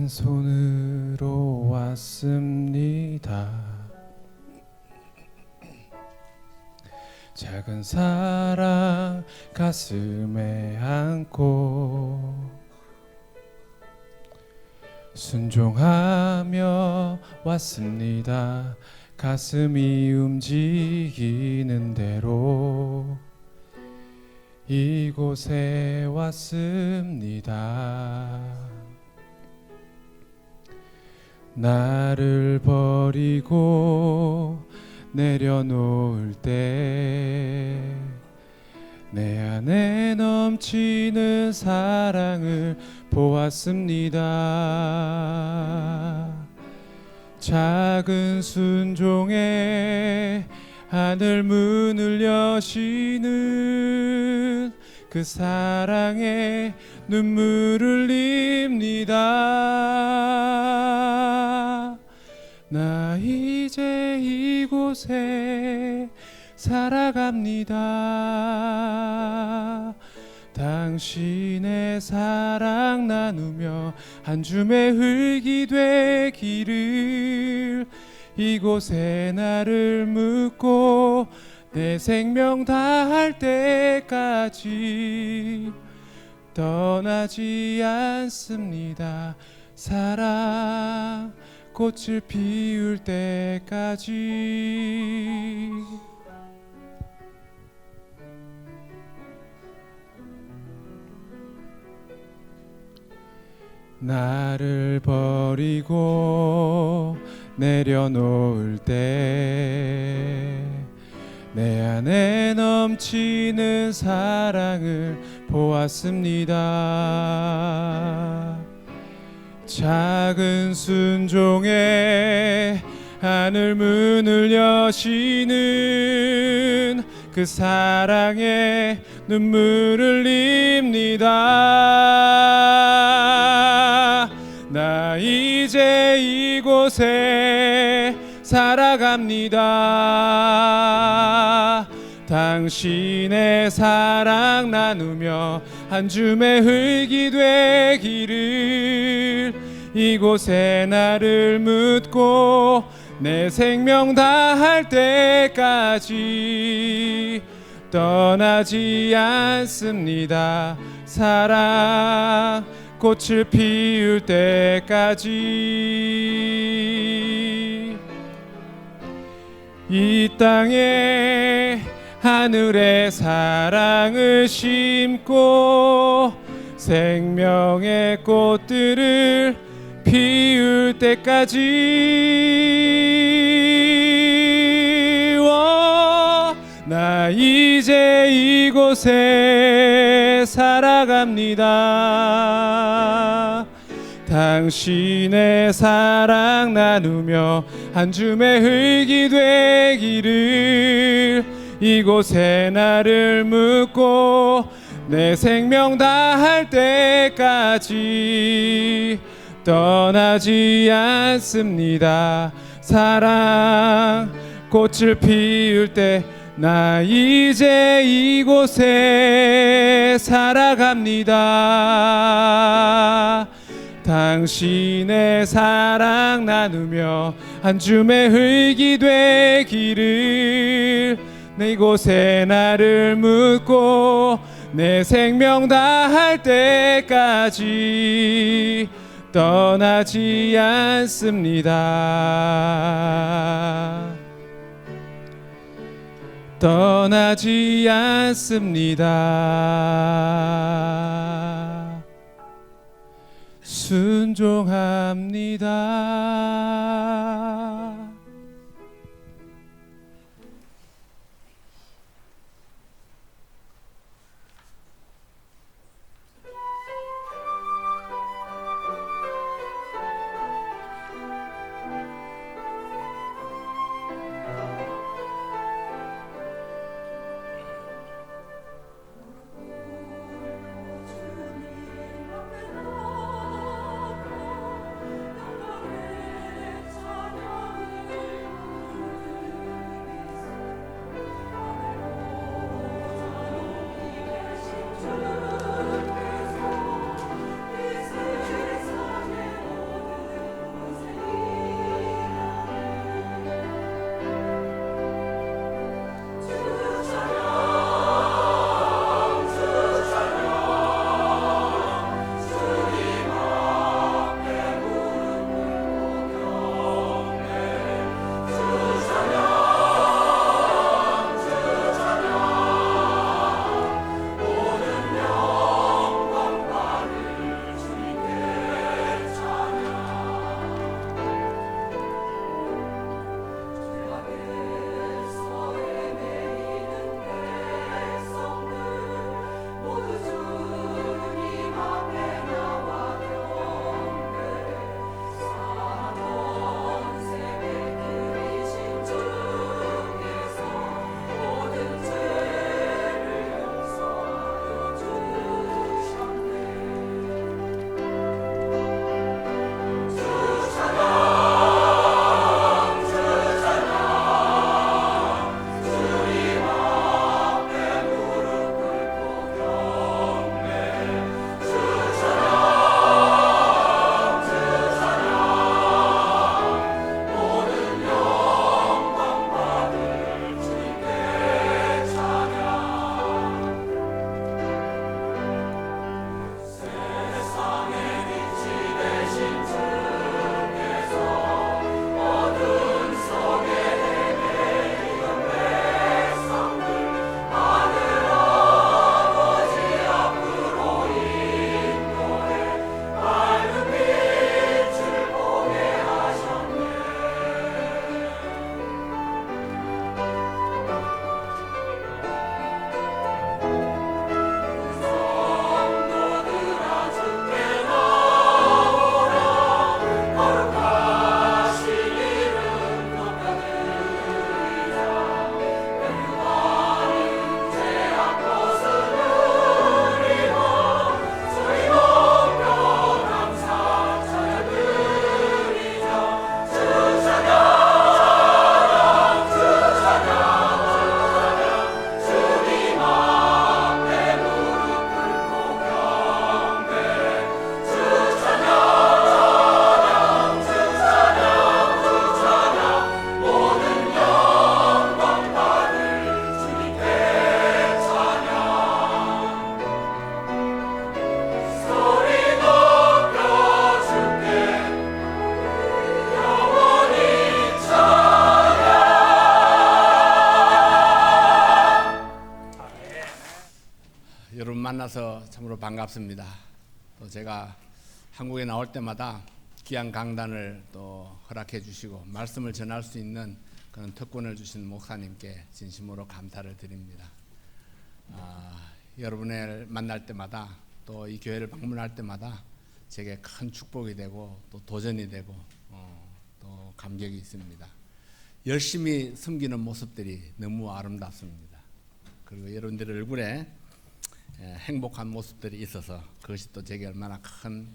맨손으로 왔습니다. 작은 사랑 가슴에 안고 순종하며 왔습니다. 가슴이 움직이는 대로 이곳에 왔습니다. 나를 버리고 내려놓을 때 내 안에 넘치는 사랑을 보았습니다. 작은 순종에 하늘 문을 여시는 그 사랑에 눈물을 흘립니다. 나 이제 이곳에 살아갑니다. 당신의 사랑 나누며 한 줌의 흙이 되기를 이곳에 나를 묻고 내 생명 다할 때까지 떠나지 않습니다. 사랑 꽃을 피울 때까지. 나를 버리고 내려놓을 때 내 안에 넘치는 사랑을 보았습니다. 작은 순종에 하늘 문을 여시는 그 사랑에 눈물을 흘립니다. 나 이제 이곳에 살아갑니다. 당신의 사랑 나누며 한 줌의 흙이 되기를 이곳에 나를 묻고 내 생명 다할 때까지 떠나지 않습니다. 사랑 꽃을 피울 때까지. 이 땅에 하늘의 사랑을 심고 생명의 꽃들을 피울 때까지. 나 이제 이곳에 살아갑니다. 당신의 사랑 나누며 한 줌의 흙이 되기를 이곳에 나를 묻고 내 생명 다할 때까지 떠나지 않습니다. 사랑 꽃을 피울 때 나 이제 이곳에 살아갑니다. 당신의 사랑 나누며 한 줌의 흙이 되기를 이곳에 나를 묻고 내 생명 다할 때까지 떠나지 않습니다. 떠나지 않습니다. 순종합니다. 만나서 참으로 반갑습니다. 또 제가 한국에 나올 때마다 귀한 강단을 또 허락해 주시고 말씀을 전할 수 있는 그런 특권을 주신 목사님께 진심으로 감사를 드립니다. 여러분을 만날 때마다 또 이 교회를 방문할 때마다 제게 큰 축복이 되고 또 도전이 되고 또 감격이 있습니다. 열심히 섬기는 모습들이 너무 아름답습니다. 그리고 여러분들 얼굴에 행복한 모습들이 있어서 그것이 또 제게 얼마나 큰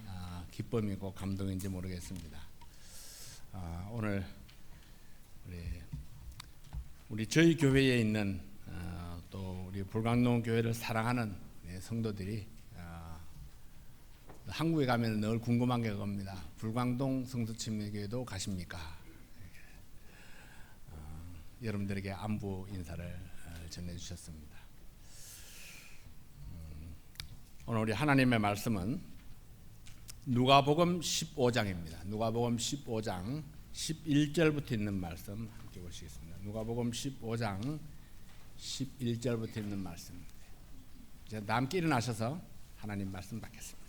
기쁨이고 감동인지 모르겠습니다. 오늘 우리 저희 교회에 있는 또 우리 불광동 교회를 사랑하는 성도들이 한국에 가면 늘 궁금한 게 그겁니다. 불광동 성수침례교회도 가십니까? 여러분들에게 안부 인사를 전해주셨습니다. 오늘 우리 하나님의 말씀은 누가복음 15장입니다. 누가복음 15장 11절부터 있는 말씀 함께 보시겠습니다. 누가복음 15장 11절부터 있는 말씀. 이제 다 함께 일어나셔서 하나님 말씀 받겠습니다.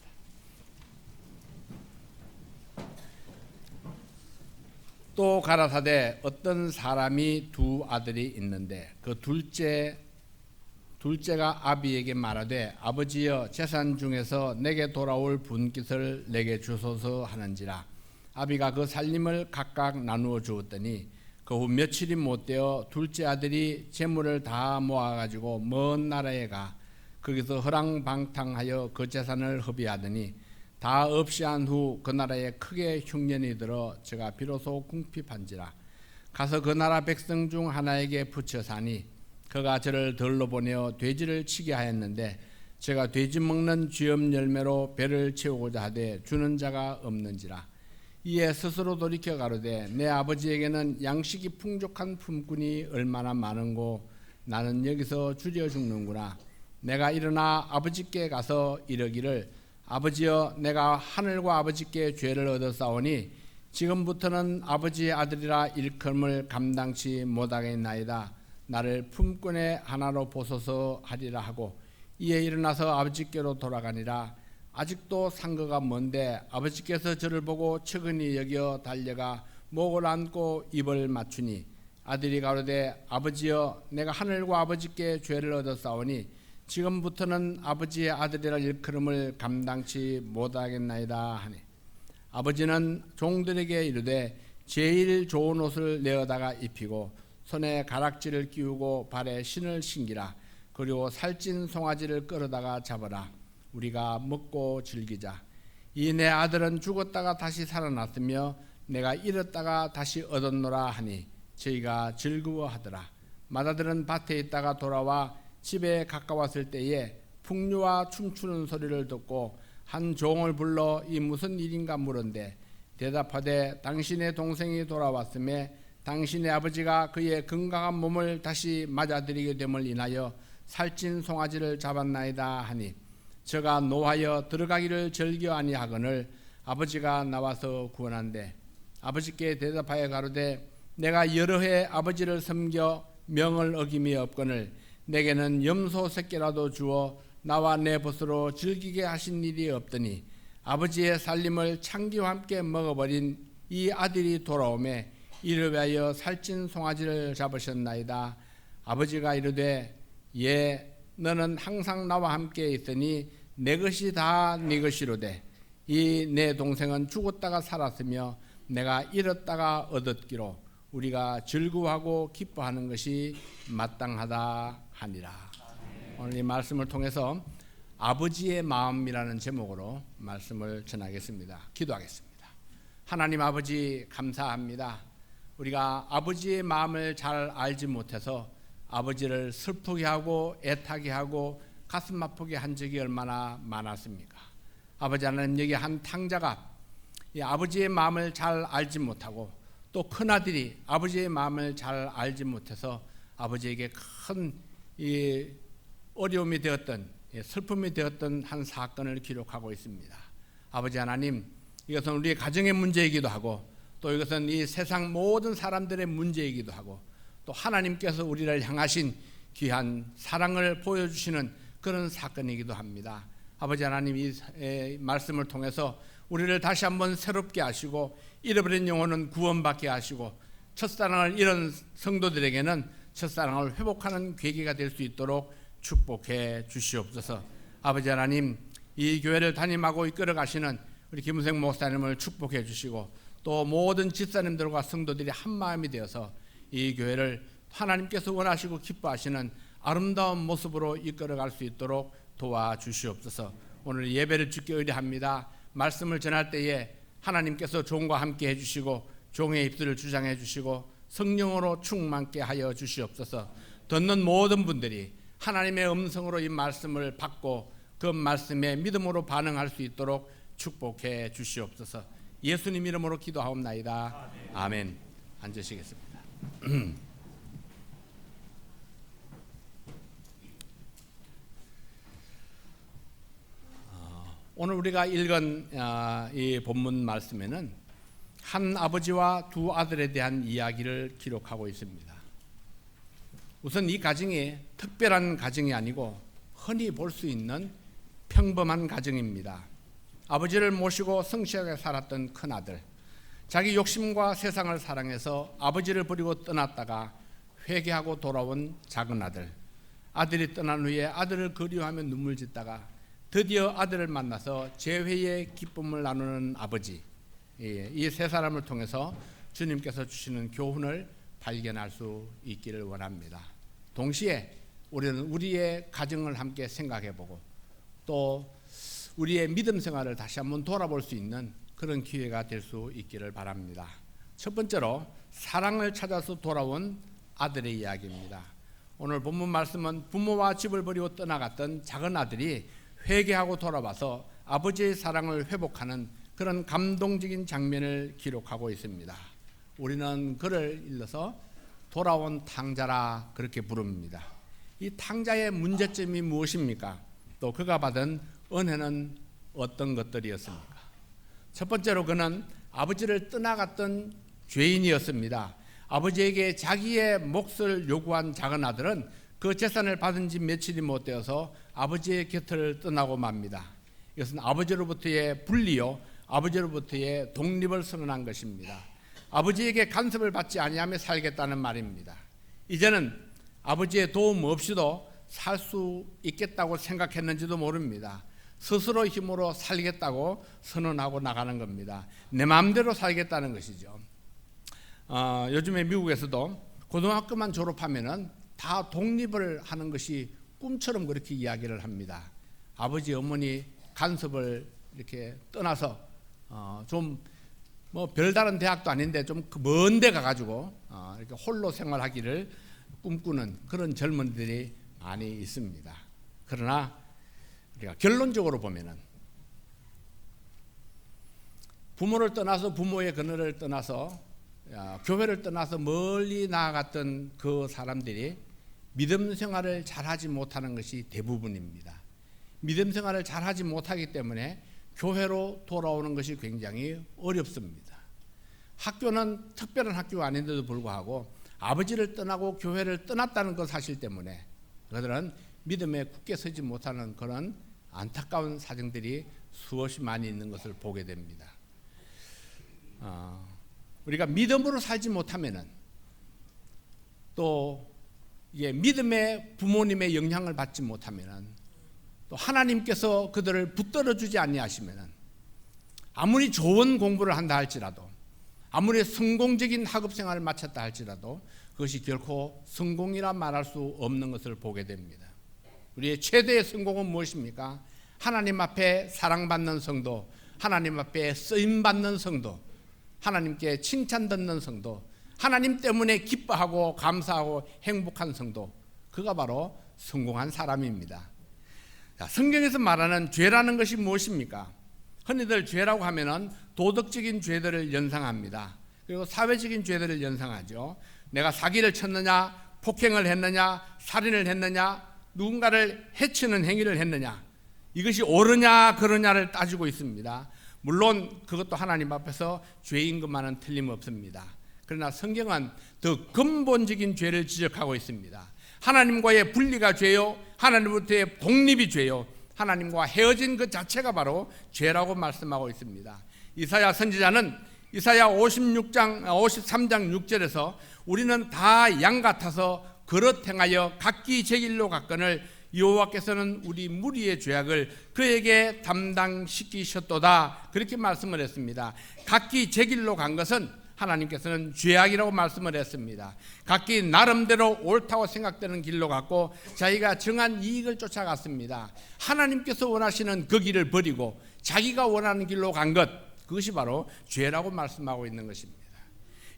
또 가라사대 어떤 사람이 두 아들이 있는데 그 둘째가 아비에게 말하되 아버지여 재산 중에서 내게 돌아올 분깃을 내게 주소서 하는지라. 아비가 그 살림을 각각 나누어 주었더니 그 후 며칠이 못되어 둘째 아들이 재물을 다 모아가지고 먼 나라에 가 거기서 허랑방탕하여 그 재산을 허비하더니 다 없이 한 후 그 나라에 크게 흉년이 들어 저가 비로소 궁핍한지라. 가서 그 나라 백성 중 하나에게 붙여 사니 그가 저를 덜러 보내어 돼지를 치게 하였는데 제가 돼지 먹는 쥐염 열매로 배를 채우고자 하되 주는 자가 없는지라. 이에 스스로 돌이켜 가로되 내 아버지에게는 양식이 풍족한 품꾼이 얼마나 많은고 나는 여기서 줄여 죽는구나. 내가 일어나 아버지께 가서 이르기를 아버지여 내가 하늘과 아버지께 죄를 얻었사오니 지금부터는 아버지의 아들이라 일컬음을 감당치 못하겠나이다. 나를 품꾼의 하나로 보소서 하리라 하고 이에 일어나서 아버지께로 돌아가니라. 아직도 상거가 먼데 아버지께서 저를 보고 측은히 여겨 달려가 목을 안고 입을 맞추니 아들이 가로되 아버지여 내가 하늘과 아버지께 죄를 얻었사오니 지금부터는 아버지의 아들이라 일컬음을 감당치 못하겠나이다 하니 아버지는 종들에게 이르되 제일 좋은 옷을 내어다가 입히고 손에 가락지를 끼우고 발에 신을 신기라. 그리고 살찐 송아지를 끌어다가 잡아라. 우리가 먹고 즐기자. 이 내 아들은 죽었다가 다시 살아났으며 내가 잃었다가 다시 얻었노라 하니 저희가 즐거워하더라. 맏아들은 밭에 있다가 돌아와 집에 가까웠을 때에 풍류와 춤추는 소리를 듣고 한 종을 불러 이 무슨 일인가 물은데 대답하되 당신의 동생이 돌아왔음에 당신의 아버지가 그의 건강한 몸을 다시 맞아들이게 됨을 인하여 살찐 송아지를 잡았나이다 하니 저가 노하여 들어가기를 절겨 아니하거늘 아버지가 나와서 구원한대 아버지께 대답하여 가로되 내가 여러 해 아버지를 섬겨 명을 어김이 없거늘 내게는 염소 새끼라도 주어 나와 내 벗으로 즐기게 하신 일이 없더니 아버지의 살림을 창기와 함께 먹어버린 이 아들이 돌아오매 이를 위하여 살찐 송아지를 잡으셨나이다. 아버지가 이르되 예 너는 항상 나와 함께 있으니 내 것이 다 네 것이로되 이 내 동생은 죽었다가 살았으며 내가 잃었다가 얻었기로 우리가 즐거워하고 기뻐하는 것이 마땅하다 하니라. 오늘 이 말씀을 통해서 아버지의 마음이라는 제목으로 말씀을 전하겠습니다. 기도하겠습니다. 하나님 아버지 감사합니다. 우리가 아버지의 마음을 잘 알지 못해서 아버지를 슬프게 하고 애타게 하고 가슴 아프게 한 적이 얼마나 많았습니까? 아버지 하나님 여기 한 탕자가 이 아버지의 마음을 잘 알지 못하고 또 큰아들이 아버지의 마음을 잘 알지 못해서 아버지에게 큰 이 어려움이 되었던 슬픔이 되었던 한 사건을 기록하고 있습니다. 아버지 하나님 이것은 우리의 가정의 문제이기도 하고 또 이것은 이 세상 모든 사람들의 문제이기도 하고 또 하나님께서 우리를 향하신 귀한 사랑을 보여주시는 그런 사건이기도 합니다. 아버지 하나님, 이 말씀을 통해서 우리를 다시 한번 새롭게 하시고 잃어버린 영혼은 구원받게 하시고 첫사랑을 잃은 성도들에게는 첫사랑을 회복하는 계기가 될 수 있도록 축복해 주시옵소서. 아버지 하나님, 이 교회를 담임하고 이끌어 가시는 우리 김은생 목사님을 축복해 주시고 또 모든 집사님들과 성도들이 한 마음이 되어서 이 교회를 하나님께서 원하시고 기뻐하시는 아름다운 모습으로 이끌어갈 수 있도록 도와주시옵소서. 오늘 예배를 주께 의뢰합니다. 말씀을 전할 때에 하나님께서 종과 함께 해주시고 종의 입술을 주장해 주시고 성령으로 충만케 하여 주시옵소서. 듣는 모든 분들이 하나님의 음성으로 이 말씀을 받고 그 말씀에 믿음으로 반응할 수 있도록 축복해 주시옵소서. 예수님 이름으로 기도하옵나이다. 아멘. 앉으시겠습니다. 오늘 우리가 읽은 이 본문 말씀에는 한 아버지와 두 아들에 대한 이야기를 기록하고 있습니다. 우선 이 가정이 특별한 가정이 아니고 흔히 볼 수 있는 평범한 가정입니다. 아버지를 모시고 성실하게 살았던 큰아들, 자기 욕심과 세상을 사랑해서 아버지를 버리고 떠났다가 회개하고 돌아온 작은아들, 아들이 떠난 후에 아들을 그리워하며 눈물 짓다가 드디어 아들을 만나서 재회의 기쁨을 나누는 아버지, 이 세 사람을 통해서 주님께서 주시는 교훈을 발견할 수 있기를 원합니다. 동시에 우리는 우리의 가정을 함께 생각해보고 또 우리의 믿음 생활을 다시 한번 돌아볼 수 있는 그런 기회가 될 수 있기를 바랍니다. 첫 번째로 사랑을 찾아서 돌아온 아들의 이야기입니다. 오늘 본문 말씀은 부모와 집을 버리고 떠나갔던 작은 아들이 회개하고 돌아와서 아버지의 사랑을 회복하는 그런 감동적인 장면을 기록하고 있습니다. 우리는 그를 일러서 돌아온 탕자라 그렇게 부릅니다. 이 탕자의 문제점이 무엇입니까? 또 그가 받은 은혜는 어떤 것들이었습니까? 첫 번째로 그는 아버지를 떠나갔던 죄인이었습니다. 아버지에게 자기의 몫을 요구한 작은 아들은 그 재산을 받은 지 며칠이 못 되어서 아버지의 곁을 떠나고 맙니다. 이것은 아버지로부터의 분리요, 아버지로부터의 독립을 선언한 것입니다. 아버지에게 간섭을 받지 아니하며 살겠다는 말입니다. 이제는 아버지의 도움 없이도 살 수 있겠다고 생각했는지도 모릅니다. 스스로 힘으로 살겠다고 선언하고 나가는 겁니다. 내 마음대로 살겠다는 것이죠. 요즘에 미국에서도 고등학교만 졸업하면은 다 독립을 하는 것이 꿈처럼 그렇게 이야기를 합니다. 아버지 어머니 간섭을 이렇게 떠나서 좀 뭐 별다른 대학도 아닌데 좀 먼 데 가가지고 이렇게 홀로 생활하기를 꿈꾸는 그런 젊은이들이 많이 있습니다. 그러나 우리가 결론적으로 보면은 부모를 떠나서 부모의 그늘을 떠나서 교회를 떠나서 멀리 나아갔던 그 사람들이 믿음 생활을 잘하지 못하는 것이 대부분입니다. 믿음 생활을 잘하지 못하기 때문에 교회로 돌아오는 것이 굉장히 어렵습니다. 학교는 특별한 학교가 아닌데도 불구하고 아버지를 떠나고 교회를 떠났다는 그 사실 때문에 그들은 믿음에 굳게 서지 못하는 그런 안타까운 사정들이 수없이 많이 있는 것을 보게 됩니다. 우리가 믿음으로 살지 못하면은 또 이게 믿음의 부모님의 영향을 받지 못하면은 또 하나님께서 그들을 붙들어 주지 아니하시면은 아무리 좋은 공부를 한다 할지라도 아무리 성공적인 학업 생활을 마쳤다 할지라도 그것이 결코 성공이라 말할 수 없는 것을 보게 됩니다. 우리의 최대의 성공은 무엇입니까? 하나님 앞에 사랑받는 성도, 하나님 앞에 쓰임받는 성도, 하나님께 칭찬 듣는 성도, 하나님 때문에 기뻐하고 감사하고 행복한 성도, 그가 바로 성공한 사람입니다. 성경에서 말하는 죄라는 것이 무엇입니까? 흔히들 죄라고 하면은 도덕적인 죄들을 연상합니다. 그리고 사회적인 죄들을 연상하죠. 내가 사기를 쳤느냐, 폭행을 했느냐, 살인을 했느냐, 누군가를 해치는 행위를 했느냐, 이것이 옳으냐 그러냐를 따지고 있습니다. 물론 그것도 하나님 앞에서 죄인 것만은 틀림없습니다. 그러나 성경은 더 근본적인 죄를 지적하고 있습니다. 하나님과의 분리가 죄요, 하나님부터의 독립이 죄요, 하나님과 헤어진 그 자체가 바로 죄라고 말씀하고 있습니다. 이사야 선지자는 이사야 53장 6절에서 우리는 다 양 같아서 그릇 행하여 각기 제 길로 갔거늘 여호와께서는 우리 무리의 죄악을 그에게 담당시키셨도다, 그렇게 말씀을 했습니다. 각기 제 길로 간 것은 하나님께서는 죄악이라고 말씀을 했습니다. 각기 나름대로 옳다고 생각되는 길로 갔고 자기가 정한 이익을 쫓아갔습니다. 하나님께서 원하시는 그 길을 버리고 자기가 원하는 길로 간 것, 그것이 바로 죄라고 말씀하고 있는 것입니다.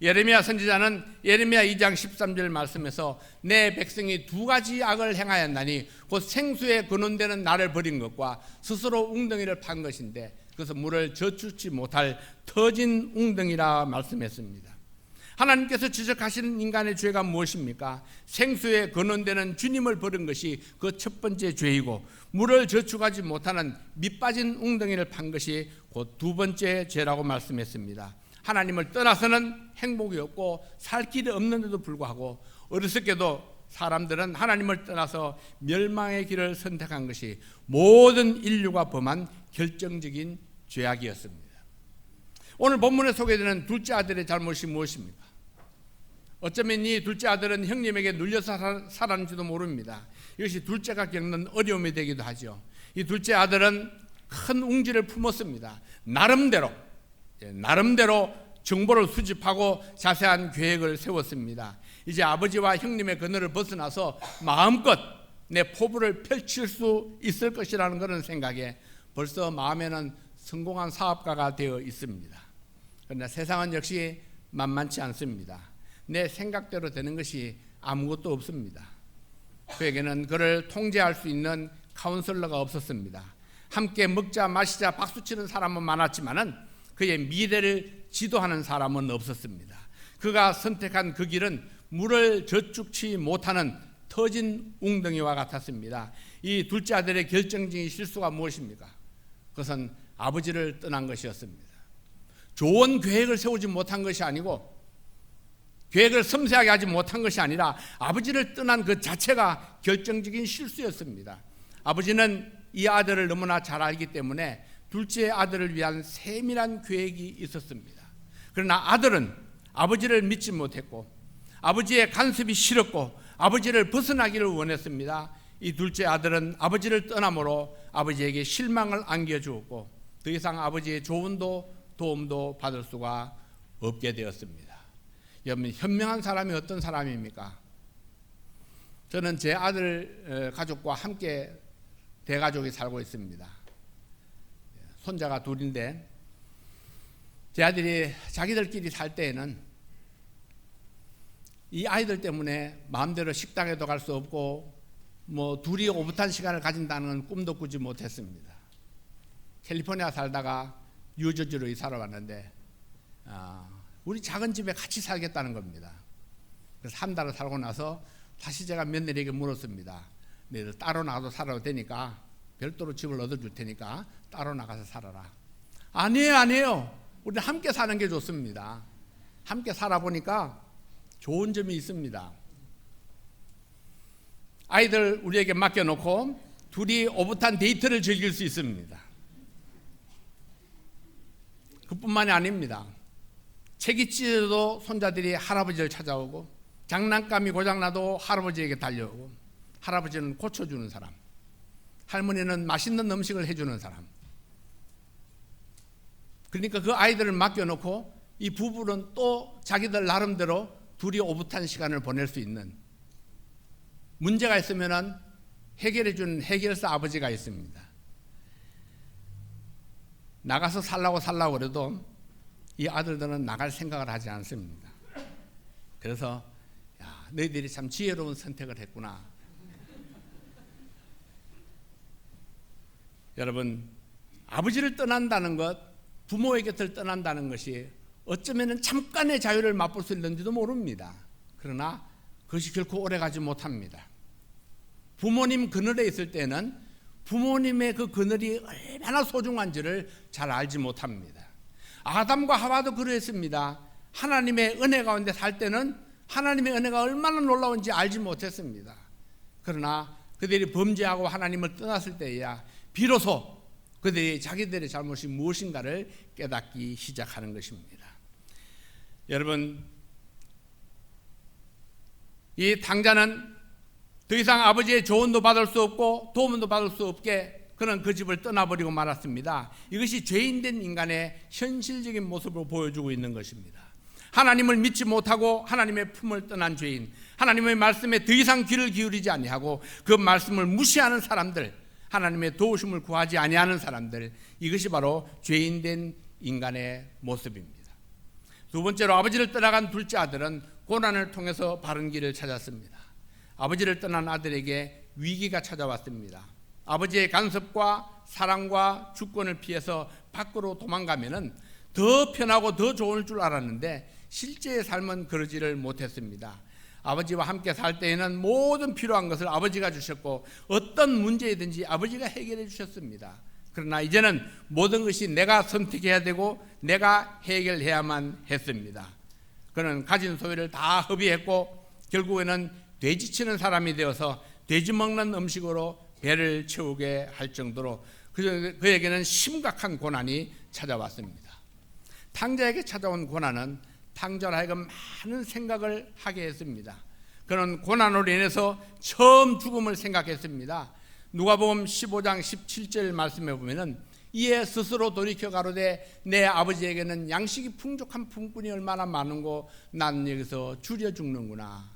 예레미야 선지자는 예레미야 2장 13절 말씀에서 내 백성이 두 가지 악을 행하였나니 곧 생수에 근원되는 나를 버린 것과 스스로 웅덩이를 판 것인데 그래서 물을 저축치 못할 터진 웅덩이라 말씀했습니다. 하나님께서 지적하시는 인간의 죄가 무엇입니까? 생수에 근원되는 주님을 버린 것이 그 첫 번째 죄이고 물을 저축하지 못하는 밑빠진 웅덩이를 판 것이 곧 두 번째 죄라고 말씀했습니다. 하나님을 떠나서는 행복이 없고 살 길이 없는데도 불구하고 어리석게도 사람들은 하나님을 떠나서 멸망의 길을 선택한 것이 모든 인류가 범한 결정적인 죄악이었습니다. 오늘 본문에 소개되는 둘째 아들의 잘못이 무엇입니까? 어쩌면 이 둘째 아들은 형님에게 눌려서 살았는지도 모릅니다. 이것이 둘째가 겪는 어려움이 되기도 하죠. 이 둘째 아들은 큰 웅지를 품었습니다. 나름대로 정보를 수집하고 자세한 계획을 세웠습니다. 이제 아버지와 형님의 그늘을 벗어나서 마음껏 내 포부를 펼칠 수 있을 것이라는 그런 생각에 벌써 마음에는 성공한 사업가가 되어 있습니다. 그러나 세상은 역시 만만치 않습니다. 내 생각대로 되는 것이 아무것도 없습니다. 그에게는 그를 통제할 수 있는 카운슬러가 없었습니다. 함께 먹자 마시자 박수치는 사람은 많았지만은 그의 미래를 지도하는 사람은 없었습니다. 그가 선택한 그 길은 물을 저축치 못하는 터진 웅덩이와 같았습니다. 이 둘째 아들의 결정적인 실수가 무엇입니까? 그것은 아버지를 떠난 것이었습니다. 좋은 계획을 세우지 못한 것이 아니고 계획을 섬세하게 하지 못한 것이 아니라 아버지를 떠난 그 자체가 결정적인 실수였습니다. 아버지는 이 아들을 너무나 잘 알기 때문에 둘째 아들을 위한 세밀한 계획이 있었습니다. 그러나 아들은 아버지를 믿지 못했고 아버지의 간섭이 싫었고 아버지를 벗어나기를 원했습니다. 이 둘째 아들은 아버지를 떠남으로 아버지에게 실망을 안겨주었고 더 이상 아버지의 조언도 도움도 받을 수가 없게 되었습니다. 여러분, 현명한 사람이 어떤 사람입니까? 저는 제 아들 가족과 함께 대가족이 살고 있습니다. 손자가 둘인데 제 아들이 자기들끼리 살 때에는 이 아이들 때문에 마음대로 식당에도 갈 수 없고 뭐 둘이 오붓한 시간을 가진다는 꿈도 꾸지 못했습니다. 캘리포니아 살다가 뉴저지로 이사를 왔는데 우리 작은 집에 같이 살겠다는 겁니다. 그래서 한 달을 살고 나서 다시 제가 며느리에게 물었습니다. 너희들 따로 나가도 살아도 되니까 별도로 집을 얻어줄 테니까 따로 나가서 살아라. 아니에요. 우리는 함께 사는 게 좋습니다. 함께 살아보니까 좋은 점이 있습니다. 아이들 우리에게 맡겨놓고 둘이 오붓한 데이트를 즐길 수 있습니다. 그뿐만이 아닙니다. 책이 찢어도 손자들이 할아버지를 찾아오고 장난감이 고장나도 할아버지에게 달려오고 할아버지는 고쳐주는 사람, 할머니는 맛있는 음식을 해주는 사람. 그러니까 그 아이들을 맡겨놓고 이 부부는 또 자기들 나름대로 둘이 오붓한 시간을 보낼 수 있는, 문제가 있으면 해결해주는 해결사 아버지가 있습니다. 나가서 살라고 그래도 이 아들들은 나갈 생각을 하지 않습니다. 그래서 너희들이 참 지혜로운 선택을 했구나. 여러분, 아버지를 떠난다는 것, 부모의 곁을 떠난다는 것이 어쩌면 잠깐의 자유를 맛볼 수 있는지도 모릅니다. 그러나 그것이 결코 오래가지 못합니다. 부모님 그늘에 있을 때는 부모님의 그 그늘이 얼마나 소중한지를 잘 알지 못합니다. 아담과 하와도 그랬습니다. 하나님의 은혜 가운데 살 때는 하나님의 은혜가 얼마나 놀라운지 알지 못했습니다. 그러나 그들이 범죄하고 하나님을 떠났을 때야 비로소 그들이 자기들의 잘못이 무엇인가를 깨닫기 시작하는 것입니다. 여러분, 이 탕자는 더 이상 아버지의 조언도 받을 수 없고 도움도 받을 수 없게 그는 그 집을 떠나버리고 말았습니다. 이것이 죄인된 인간의 현실적인 모습을 보여주고 있는 것입니다. 하나님을 믿지 못하고 하나님의 품을 떠난 죄인, 하나님의 말씀에 더 이상 귀를 기울이지 아니하고 그 말씀을 무시하는 사람들, 하나님의 도우심을 구하지 아니하는 사람들, 이것이 바로 죄인된 인간의 모습입니다. 두 번째로 아버지를 떠나간 둘째 아들은 고난을 통해서 바른 길을 찾았습니다. 아버지를 떠난 아들에게 위기가 찾아왔습니다. 아버지의 간섭과 사랑과 주권을 피해서 밖으로 도망가면은 더 편하고 더 좋을 줄 알았는데 실제의 삶은 그러지를 못했습니다. 아버지와 함께 살 때에는 모든 필요한 것을 아버지가 주셨고 어떤 문제이든지 아버지가 해결해 주셨습니다. 그러나 이제는 모든 것이 내가 선택해야 되고 내가 해결해야만 했습니다. 그는 가진 소유를 다 허비했고 결국에는 돼지치는 사람이 되어서 돼지 먹는 음식으로 배를 채우게 할 정도로 그에게는 심각한 고난이 찾아왔습니다. 탕자에게 찾아온 고난은 탕자로 하여금 많은 생각을 하게 했습니다. 그는 고난으로 인해서 처음 죽음을 생각했습니다. 누가복음 15장 17절 말씀해 보면은 이에 스스로 돌이켜 가로되 내 아버지에게는 양식이 풍족한 품꾼이 얼마나 많은고 나는 여기서 줄여 죽는구나.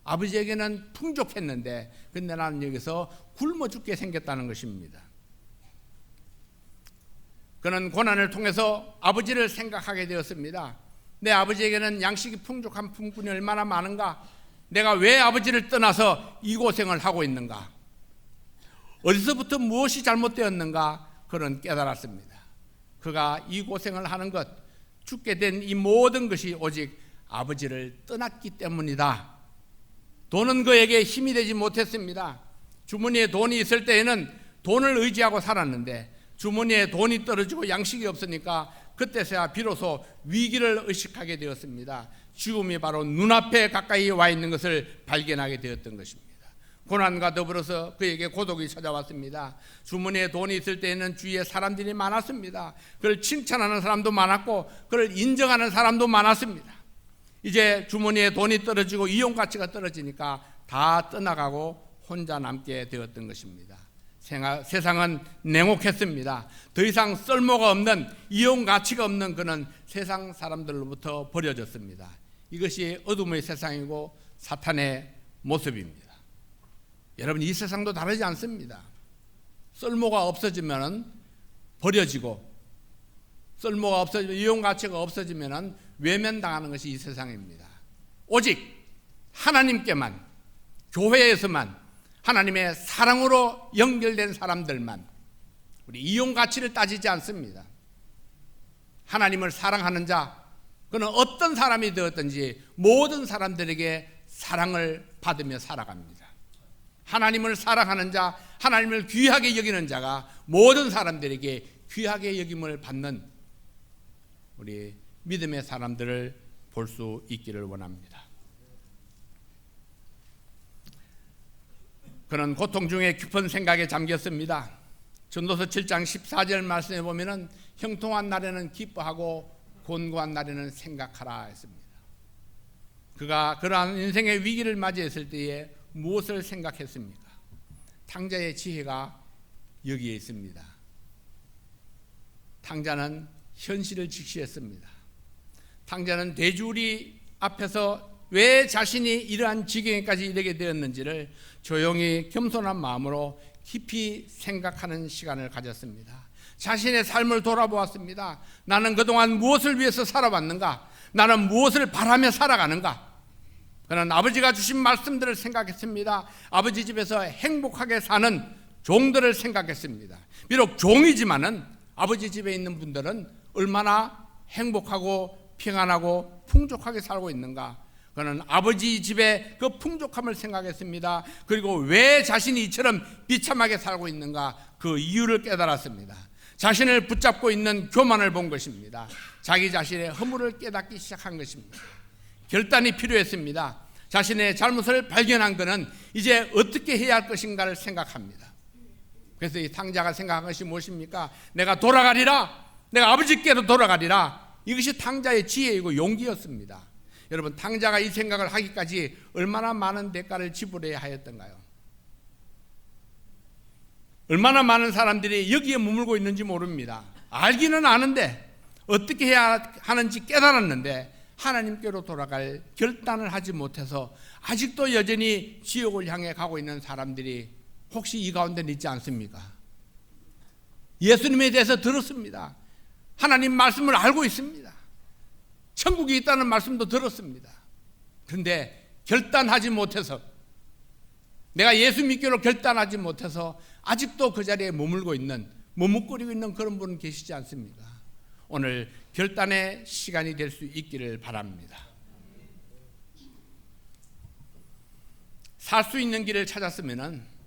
아버지에게는 풍족했는데 근데 나는 여기서 굶어 죽게 생겼다는 것입니다. 그는 고난을 통해서 아버지를 생각하게 되었습니다. 내 아버지에게는 양식이 풍족한 품꾼이 얼마나 많은가? 내가 왜 아버지를 떠나서 이 고생을 하고 있는가? 어디서부터 무엇이 잘못되었는가? 그는 깨달았습니다. 그가 이 고생을 하는 것, 죽게 된 이 모든 것이 오직 아버지를 떠났기 때문이다. 돈은 그에게 힘이 되지 못했습니다. 주머니에 돈이 있을 때에는 돈을 의지하고 살았는데 주머니에 돈이 떨어지고 양식이 없으니까 그때서야 비로소 위기를 의식하게 되었습니다. 죽음이 바로 눈앞에 가까이 와 있는 것을 발견하게 되었던 것입니다. 고난과 더불어서 그에게 고독이 찾아왔습니다. 주머니에 돈이 있을 때에는 주위에 사람들이 많았습니다. 그를 칭찬하는 사람도 많았고 그를 인정하는 사람도 많았습니다. 이제 주머니에 돈이 떨어지고 이용 가치가 떨어지니까 다 떠나가고 혼자 남게 되었던 것입니다. 세상은 냉혹했습니다. 더 이상 쓸모가 없는 이용 가치가 없는 그는 세상 사람들로부터 버려졌습니다. 이것이 어둠의 세상이고 사탄의 모습입니다. 여러분, 이 세상도 다르지 않습니다. 쓸모가 없어지면 버려지고 쓸모가 없어지면 이용 가치가 없어지면 외면당하는 것이 이 세상입니다. 오직 하나님께만, 교회에서만, 하나님의 사랑으로 연결된 사람들만 우리 이용 가치를 따지지 않습니다. 하나님을 사랑하는 자, 그는 어떤 사람이 되었든지 모든 사람들에게 사랑을 받으며 살아갑니다. 하나님을 사랑하는 자, 하나님을 귀하게 여기는 자가 모든 사람들에게 귀하게 여김을 받는 우리 믿음의 사람들을 볼 수 있기를 원합니다. 그는 고통 중에 깊은 생각에 잠겼습니다. 전도서 7장 14절 말씀에 보면은 형통한 날에는 기뻐하고 곤고한 날에는 생각하라 했습니다. 그가 그러한 인생의 위기를 맞이했을 때에 무엇을 생각했습니까? 탕자의 지혜가 여기에 있습니다. 탕자는 현실을 직시했습니다. 탕자는 돼지우리 앞에서 왜 자신이 이러한 지경에까지 이르게 되었는지를 조용히 겸손한 마음으로 깊이 생각하는 시간을 가졌습니다. 자신의 삶을 돌아보았습니다. 나는 그동안 무엇을 위해서 살아왔는가? 나는 무엇을 바라며 살아가는가? 그는 아버지가 주신 말씀들을 생각했습니다. 아버지 집에서 행복하게 사는 종들을 생각했습니다. 비록 종이지만은 아버지 집에 있는 분들은 얼마나 행복하고 평안하고 풍족하게 살고 있는가? 그는 아버지 집의 그 풍족함을 생각했습니다. 그리고 왜 자신이 이처럼 비참하게 살고 있는가? 그 이유를 깨달았습니다. 자신을 붙잡고 있는 교만을 본 것입니다. 자기 자신의 허물을 깨닫기 시작한 것입니다. 결단이 필요했습니다. 자신의 잘못을 발견한 그는 이제 어떻게 해야 할 것인가를 생각합니다. 그래서 이 탕자가 생각한 것이 무엇입니까? 내가 돌아가리라, 내가 아버지께로 돌아가리라. 이것이 탕자의 지혜이고 용기였습니다. 여러분, 탕자가 이 생각을 하기까지 얼마나 많은 대가를 지불해야 하였던가요? 얼마나 많은 사람들이 여기에 머물고 있는지 모릅니다. 알기는 아는데 어떻게 해야 하는지 깨달았는데 하나님께로 돌아갈 결단을 하지 못해서 아직도 여전히 지옥을 향해 가고 있는 사람들이 혹시 이 가운데는 있지 않습니까? 예수님에 대해서 들었습니다. 하나님 말씀을 알고 있습니다. 천국이 있다는 말씀도 들었습니다. 그런데 결단하지 못해서, 내가 예수 믿기로 결단하지 못해서 아직도 그 자리에 머물고 있는, 머뭇거리고 있는 그런 분은 계시지 않습니까? 오늘 결단의 시간이 될 수 있기를 바랍니다. 살 수 있는 길을 찾았으면,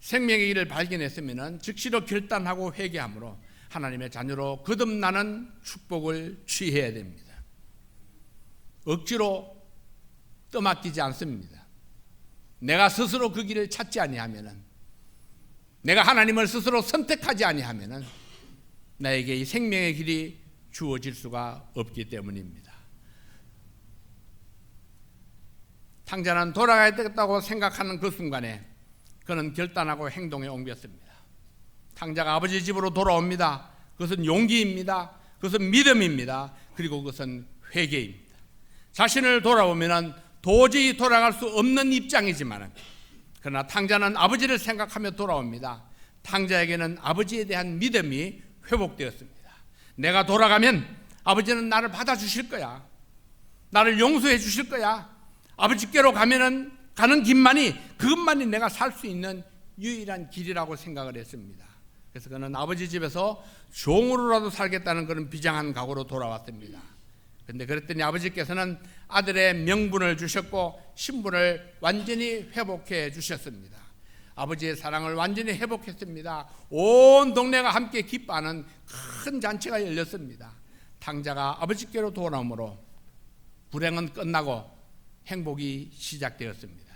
생명의 길을 발견했으면 즉시로 결단하고 회개함으로 하나님의 자녀로 거듭나는 축복을 취해야 됩니다. 억지로 떠맡기지 않습니다. 내가 스스로 그 길을 찾지 아니하면은, 내가 하나님을 스스로 선택하지 아니하면은 나에게 이 생명의 길이 주어질 수가 없기 때문입니다. 탕자는 돌아가야 되겠다고 생각하는 그 순간에 그는 결단하고 행동에 옮겼습니다. 탕자가 아버지 집으로 돌아옵니다. 그것은 용기입니다. 그것은 믿음입니다. 그리고 그것은 회개입니다. 자신을 돌아오면 도저히 돌아갈 수 없는 입장이지만, 그러나 탕자는 아버지를 생각하며 돌아옵니다. 탕자에게는 아버지에 대한 믿음이 회복되었습니다. 내가 돌아가면 아버지는 나를 받아주실 거야. 나를 용서해 주실 거야. 아버지께로 가면은 가는 길만이, 그것만이 내가 살 수 있는 유일한 길이라고 생각을 했습니다. 그래서 그는 아버지 집에서 종으로라도 살겠다는 그런 비장한 각오로 돌아왔습니다. 그런데 그랬더니 아버지께서는 아들의 명분을 주셨고 신분을 완전히 회복해 주셨습니다. 아버지의 사랑을 완전히 회복했습니다. 온 동네가 함께 기뻐하는 큰 잔치가 열렸습니다. 탕자가 아버지께로 돌아오므로 불행은 끝나고 행복이 시작되었습니다.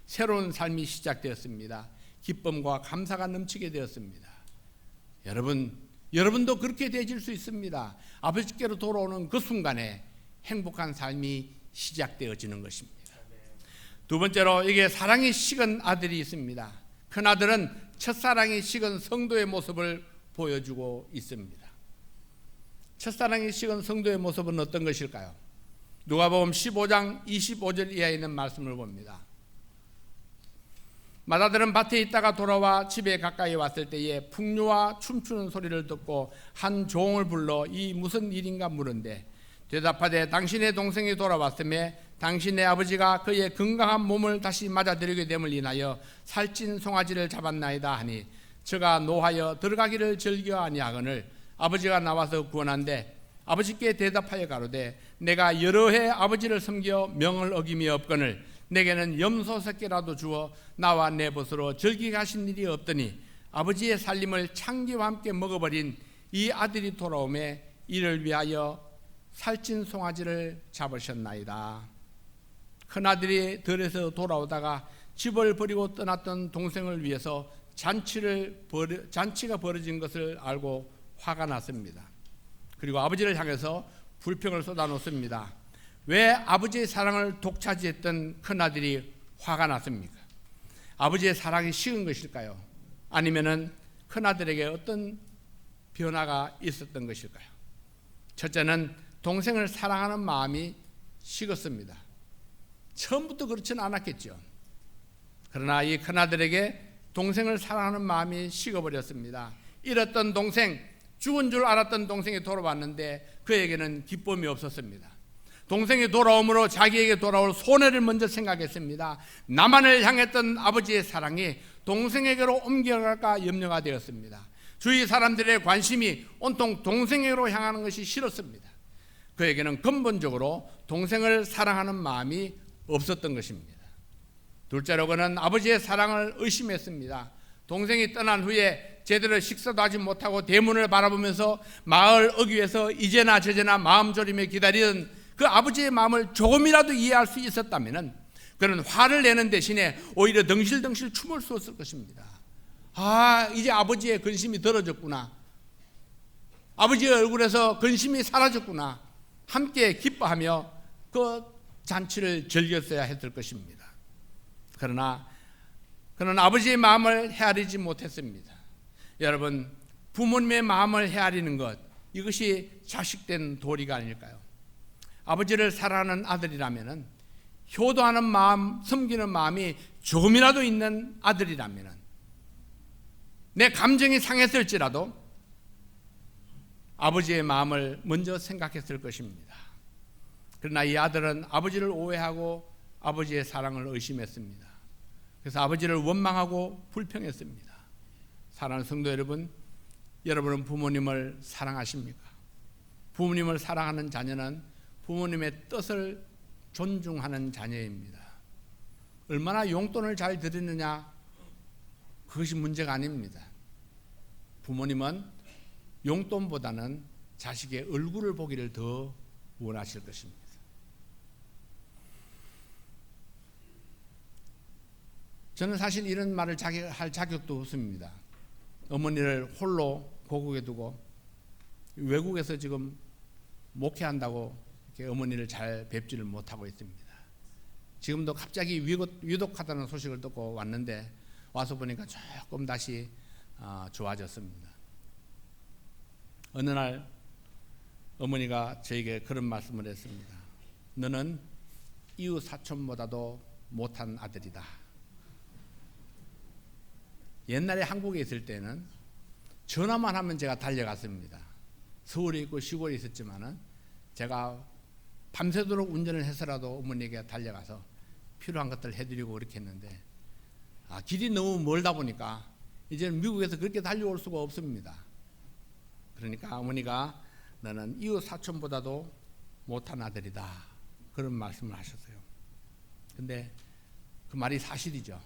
새로운 삶이 시작되었습니다. 기쁨과 감사가 넘치게 되었습니다. 여러분도 그렇게 되실 수 있습니다. 아버지께로 돌아오는 그 순간에 행복한 삶이 시작되어지는 것입니다. 두 번째로, 이게 사랑이 식은 아들이 있습니다. 큰 아들은 첫사랑이 식은 성도의 모습을 보여주고 있습니다. 첫사랑이 식은 성도의 모습은 어떤 것일까요? 누가복음 15장 25절 이하에 있는 말씀을 봅니다. 맏아들은 밭에 있다가 돌아와 집에 가까이 왔을 때에 풍류와 춤추는 소리를 듣고 한 종을 불러 이 무슨 일인가 물은데, 대답하되 당신의 동생이 돌아왔음에 당신의 아버지가 그의 건강한 몸을 다시 맞아들이게 됨을 인하여 살찐 송아지를 잡았나이다 하니, 저가 노하여 들어가기를 즐겨 아니하거늘 아버지가 나와서 구원한데, 아버지께 대답하여 가로되 내가 여러 해 아버지를 섬겨 명을 어김이 없거늘 내게는 염소 새끼라도 주어 나와 내 벗으로 즐기게 하신 일이 없더니, 아버지의 살림을 창기와 함께 먹어버린 이 아들이 돌아오매 이를 위하여 살찐 송아지를 잡으셨나이다. 큰아들이 들에서 돌아오다가 집을 버리고 떠났던 동생을 위해서 잔치가 벌어진 것을 알고 화가 났습니다. 그리고 아버지를 향해서 불평을 쏟아놓습니다. 왜 아버지의 사랑을 독차지했던 큰아들이 화가 났습니까? 아버지의 사랑이 식은 것일까요? 아니면은 큰아들에게 어떤 변화가 있었던 것일까요? 첫째는 동생을 사랑하는 마음이 식었습니다. 처음부터 그렇지는 않았겠죠. 그러나 이 큰아들에게 동생을 사랑하는 마음이 식어버렸습니다. 잃었던 동생, 죽은 줄 알았던 동생이 돌아왔는데 그에게는 기쁨이 없었습니다. 동생이 돌아오므로 자기에게 돌아올 손해를 먼저 생각했습니다. 나만을 향했던 아버지의 사랑이 동생에게로 옮겨갈까 염려가 되었습니다. 주위 사람들의 관심이 온통 동생에게로 향하는 것이 싫었습니다. 그에게는 근본적으로 동생을 사랑하는 마음이 없었던 것입니다. 둘째로 그는 아버지의 사랑을 의심했습니다. 동생이 떠난 후에 제대로 식사도 하지 못하고 대문을 바라보면서 마을 어귀에서 이제나 저제나 마음 졸이며 기다리던 그 아버지의 마음을 조금이라도 이해할 수 있었다면 그는 화를 내는 대신에 오히려 덩실덩실 춤을 추었을 것입니다. 이제 아버지의 근심이 덜어졌구나. 아버지의 얼굴에서 근심이 사라졌구나. 함께 기뻐하며 그 잔치를 즐겼어야 했을 것입니다. 그러나 그는 아버지의 마음을 헤아리지 못했습니다. 여러분, 부모님의 마음을 헤아리는 것, 이것이 자식된 도리가 아닐까요? 아버지를 사랑하는 아들이라면, 효도하는 마음, 섬기는 마음이 조금이라도 있는 아들이라면, 내 감정이 상했을지라도 아버지의 마음을 먼저 생각했을 것입니다. 그러나 이 아들은 아버지를 오해하고 아버지의 사랑을 의심했습니다. 그래서 아버지를 원망하고 불평했습니다. 사랑하는 성도 여러분, 여러분은 부모님을 사랑하십니까? 부모님을 사랑하는 자녀는 부모님의 뜻을 존중하는 자녀입니다. 얼마나 용돈을 잘 드리느냐, 그것이 문제가 아닙니다. 부모님은 용돈보다는 자식의 얼굴을 보기를 더 원하실 것입니다. 저는 사실 이런 말을 할 자격도 없습니다. 어머니를 홀로 고국에 두고 외국에서 지금 목회한다고 이렇게 어머니를 잘 뵙지를 못하고 있습니다. 지금도 갑자기 위독하다는 소식을 듣고 왔는데 와서 보니까 조금 다시 좋아졌습니다. 어느 날 어머니가 저에게 그런 말씀을 했습니다. 너는 이웃 사촌보다도 못한 아들이다. 옛날에 한국에 있을 때는 전화만 하면 제가 달려갔습니다. 서울에 있고 시골에 있었지만은 제가 밤새도록 운전을 해서라도 어머니에게 달려가서 필요한 것들 해드리고 그렇게 했는데 길이 너무 멀다 보니까 이제는 미국에서 그렇게 달려올 수가 없습니다. 그러니까 어머니가 너는 이웃 사촌보다도 못한 아들이다, 그런 말씀을 하셨어요. 근데 그 말이 사실이죠.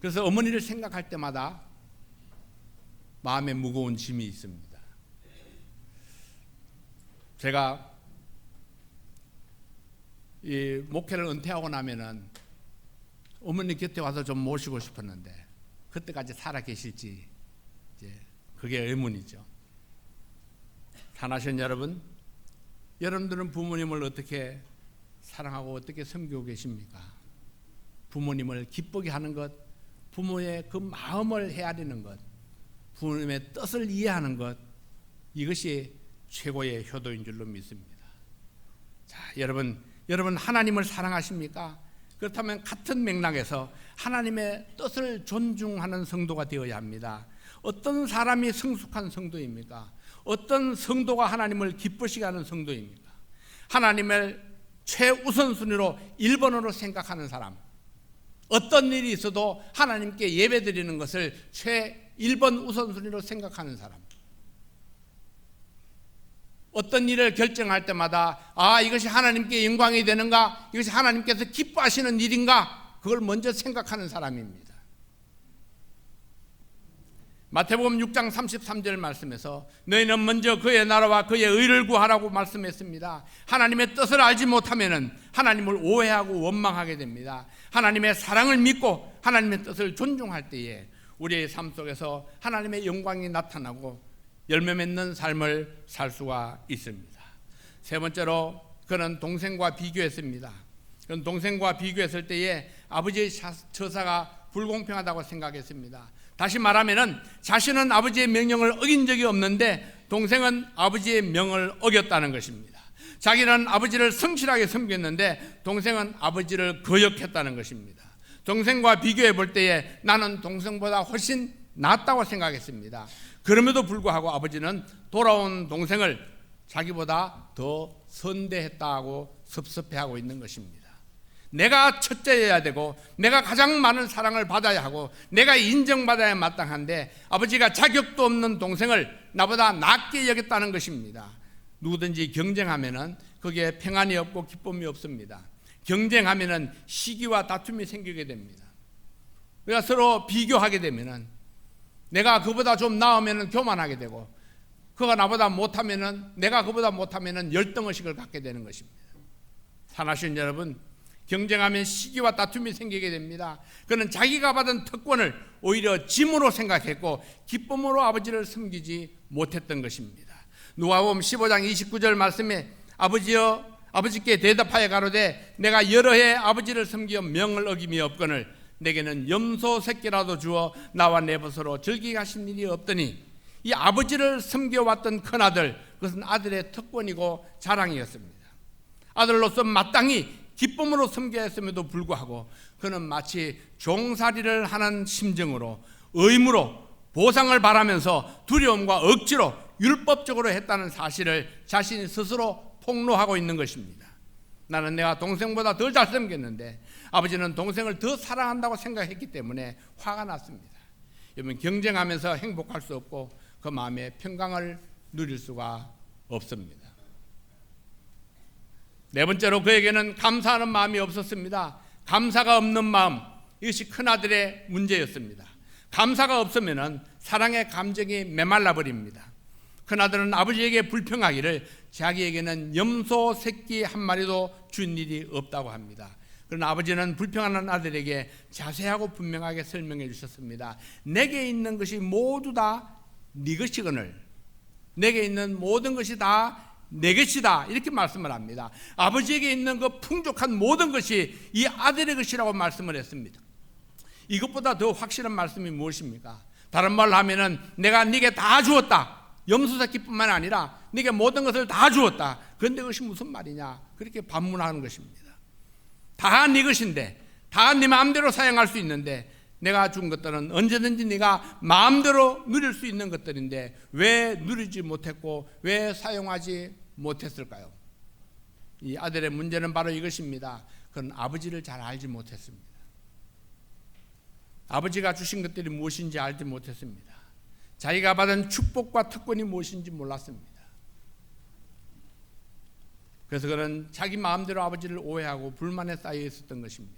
그래서 어머니를 생각할 때마다 마음에 무거운 짐이 있습니다. 제가 이 목회를 은퇴하고 나면은 어머니 곁에 와서 좀 모시고 싶었는데 그때까지 살아 계실지 이제 그게 의문이죠. 사랑하시는 여러분, 여러분들은 부모님을 어떻게 사랑하고 어떻게 섬기고 계십니까? 부모님을 기쁘게 하는 것, 부모의 그 마음을 헤아리는 것, 부모님의 뜻을 이해하는 것, 이것이 최고의 효도인 줄로 믿습니다. 자, 여러분 하나님을 사랑하십니까? 그렇다면 같은 맥락에서 하나님의 뜻을 존중하는 성도가 되어야 합니다. 어떤 사람이 성숙한 성도입니까? 어떤 성도가 하나님을 기쁘시게 하는 성도입니까? 하나님을 최우선순위로 1번으로 생각하는 사람, 어떤 일이 있어도 하나님께 예배드리는 것을 최1번 우선순위로 생각하는 사람, 어떤 일을 결정할 때마다 이것이 하나님께 영광이 되는가, 이것이 하나님께서 기뻐하시는 일인가, 그걸 먼저 생각하는 사람입니다. 마태복음 6장 33절 말씀에서 너희는 먼저 그의 나라와 그의 의를 구하라고 말씀했습니다. 하나님의 뜻을 알지 못하면 하나님을 오해하고 원망하게 됩니다. 하나님의 사랑을 믿고 하나님의 뜻을 존중할 때에 우리의 삶 속에서 하나님의 영광이 나타나고 열매 맺는 삶을 살 수가 있습니다. 세 번째로 그는 동생과 비교했습니다. 그는 동생과 비교했을 때에 아버지의 처사가 불공평하다고 생각했습니다. 다시 말하면 자신은 아버지의 명령을 어긴 적이 없는데 동생은 아버지의 명을 어겼다는 것입니다. 자기는 아버지를 성실하게 섬겼는데 동생은 아버지를 거역했다는 것입니다. 동생과 비교해 볼 때에 나는 동생보다 훨씬 낫다고 생각했습니다. 그럼에도 불구하고 아버지는 돌아온 동생을 자기보다 더 선대했다고 섭섭해하고 있는 것입니다. 내가 첫째여야 되고 내가 가장 많은 사랑을 받아야 하고 내가 인정받아야 마땅한데 아버지가 자격도 없는 동생을 나보다 낫게 여겼다는 것입니다. 누구든지 경쟁하면은 거기에 평안이 없고 기쁨이 없습니다. 경쟁하면은 시기와 다툼이 생기게 됩니다. 우리가 서로 비교하게 되면은 내가 그보다 좀 나으면은 교만하게 되고 그가 나보다 못하면은 내가 그보다 못하면은 열등의식을 갖게 되는 것입니다. 사랑하시는 여러분, 경쟁하면 시기와 다툼이 생기게 됩니다. 그는 자기가 받은 특권을 오히려 짐으로 생각했고 기쁨으로 아버지를 섬기지 못했던 것입니다. 누가복음 15장 29절 말씀에 아버지께 대답하여 가로되 내가 여러 해 아버지를 섬기어 명을 어김이 없거늘 내게는 염소 새끼라도 주어 나와 내 벗으로 즐기게 하신 일이 없더니, 이 아버지를 섬겨왔던 큰아들, 그것은 아들의 특권이고 자랑이었습니다. 아들로서 마땅히 기쁨으로 섬겨야 했음에도 불구하고 그는 마치 종살이를 하는 심정으로 의무로 보상을 바라면서 두려움과 억지로 율법적으로 했다는 사실을 자신이 스스로 폭로하고 있는 것입니다. 나는 내가 동생보다 더 잘 섬겼는데 아버지는 동생을 더 사랑한다고 생각했기 때문에 화가 났습니다. 여러분, 경쟁하면서 행복할 수 없고 그 마음의 평강을 누릴 수가 없습니다. 네 번째로 그에게는 감사하는 마음이 없었습니다. 감사가 없는 마음, 이것이 큰아들의 문제였습니다. 감사가 없으면 사랑의 감정이 메말라 버립니다. 큰아들은 아버지에게 불평하기를 자기에게는 염소 새끼 한 마리도 준 일이 없다고 합니다. 그러나 아버지는 불평하는 아들에게 자세하고 분명하게 설명해 주셨습니다. 내게 있는 것이 모두 다 네 것이거늘, 내게 있는 모든 것이 다 내 것이다, 이렇게 말씀을 합니다. 아버지에게 있는 그 풍족한 모든 것이 이 아들의 것이라고 말씀을 했습니다. 이것보다 더 확실한 말씀이 무엇입니까? 다른 말로 하면은 내가 네게 다 주었다, 염소새끼뿐만 아니라 네게 모든 것을 다 주었다. 그런데 그것이 무슨 말이냐, 그렇게 반문하는 것입니다. 다 네 것인데, 다 네 마음대로 사용할 수 있는데, 내가 준 것들은 언제든지 네가 마음대로 누릴 수 있는 것들인데 왜 누리지 못했고 왜 사용하지 못했을까요? 이 아들의 문제는 바로 이것입니다. 그는 아버지를 잘 알지 못했습니다. 아버지가 주신 것들이 무엇인지 알지 못했습니다. 자기가 받은 축복과 특권이 무엇인지 몰랐습니다. 그래서 그는 자기 마음대로 아버지를 오해하고 불만에 쌓여 있었던 것입니다.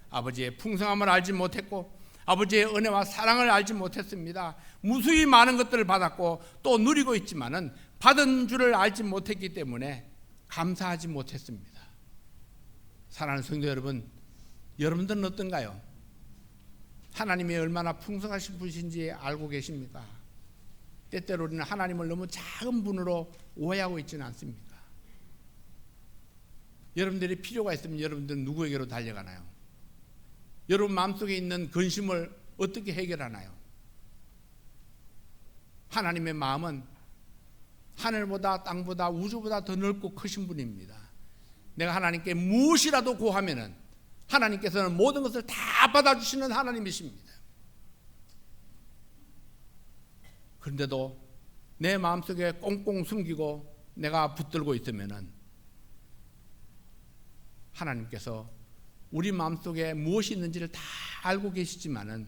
아버지의 풍성함을 알지 못했고 아버지의 은혜와 사랑을 알지 못했습니다. 무수히 많은 것들을 받았고 또 누리고 있지만은 받은 줄을 알지 못했기 때문에 감사하지 못했습니다. 사랑하는 성도 여러분, 여러분들은 어떤가요? 하나님이 얼마나 풍성하신 분이신지 알고 계십니까? 때때로 우리는 하나님을 너무 작은 분으로 오해하고 있지는 않습니까? 여러분들이 필요가 있으면 여러분들은 누구에게로 달려가나요? 여러분 마음속에 있는 근심을 어떻게 해결하나요? 하나님의 마음은 하늘보다 땅보다 우주보다 더 넓고 크신 분입니다. 내가 하나님께 무엇이라도 구하면은 하나님께서는 모든 것을 다 받아주시는 하나님이십니다. 그런데도 내 마음속에 꽁꽁 숨기고 내가 붙들고 있으면은 하나님께서 우리 마음속에 무엇이 있는지를 다 알고 계시지만은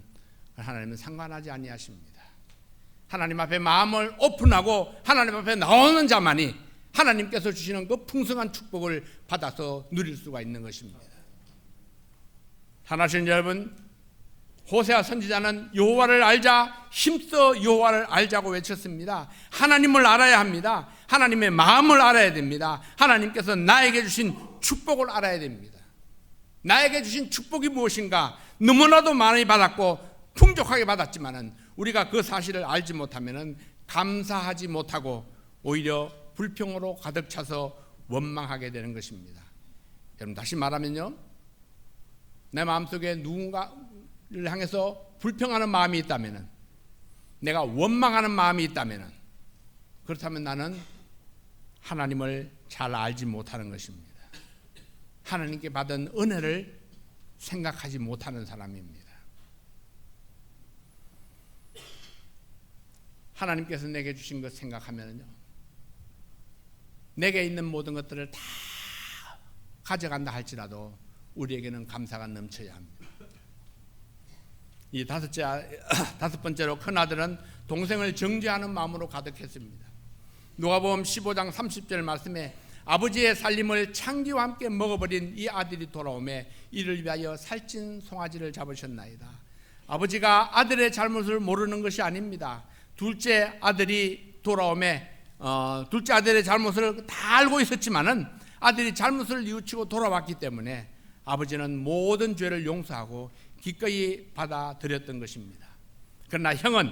하나님은 상관하지 아니하십니다. 하나님 앞에 마음을 오픈하고 하나님 앞에 나오는 자만이 하나님께서 주시는 그 풍성한 축복을 받아서 누릴 수가 있는 것입니다. 사랑하시는 여러분, 호세아 선지자는 여호와를 알자, 힘써 여호와를 알자고 외쳤습니다. 하나님을 알아야 합니다. 하나님의 마음을 알아야 됩니다. 하나님께서 나에게 주신 축복을 알아야 됩니다. 나에게 주신 축복이 무엇인가 너무나도 많이 받았고 풍족하게 받았지만은 우리가 그 사실을 알지 못하면은 감사하지 못하고 오히려 불평으로 가득 차서 원망하게 되는 것입니다. 여러분, 다시 말하면요, 내 마음속에 누군가를 향해서 불평하는 마음이 있다면은, 내가 원망하는 마음이 있다면은, 그렇다면 나는 하나님을 잘 알지 못하는 것입니다. 하나님께 받은 은혜를 생각하지 못하는 사람입니다. 하나님께서 내게 주신 것 생각하면요, 내게 있는 모든 것들을 다 가져간다 할지라도 우리에게는 감사가 넘쳐야 합니다. 이 다섯 번째로 큰아들은 동생을 정죄하는 마음으로 가득했습니다. 누가복음 15장 30절 말씀에 아버지의 살림을 창기와 함께 먹어버린 이 아들이 돌아오매 이를 위하여 살찐 송아지를 잡으셨나이다. 아버지가 아들의 잘못을 모르는 것이 아닙니다. 둘째 아들이 돌아오매 둘째 아들의 잘못을 다 알고 있었지만은 아들이 잘못을 뉘우치고 돌아왔기 때문에 아버지는 모든 죄를 용서하고 기꺼이 받아들였던 것입니다. 그러나 형은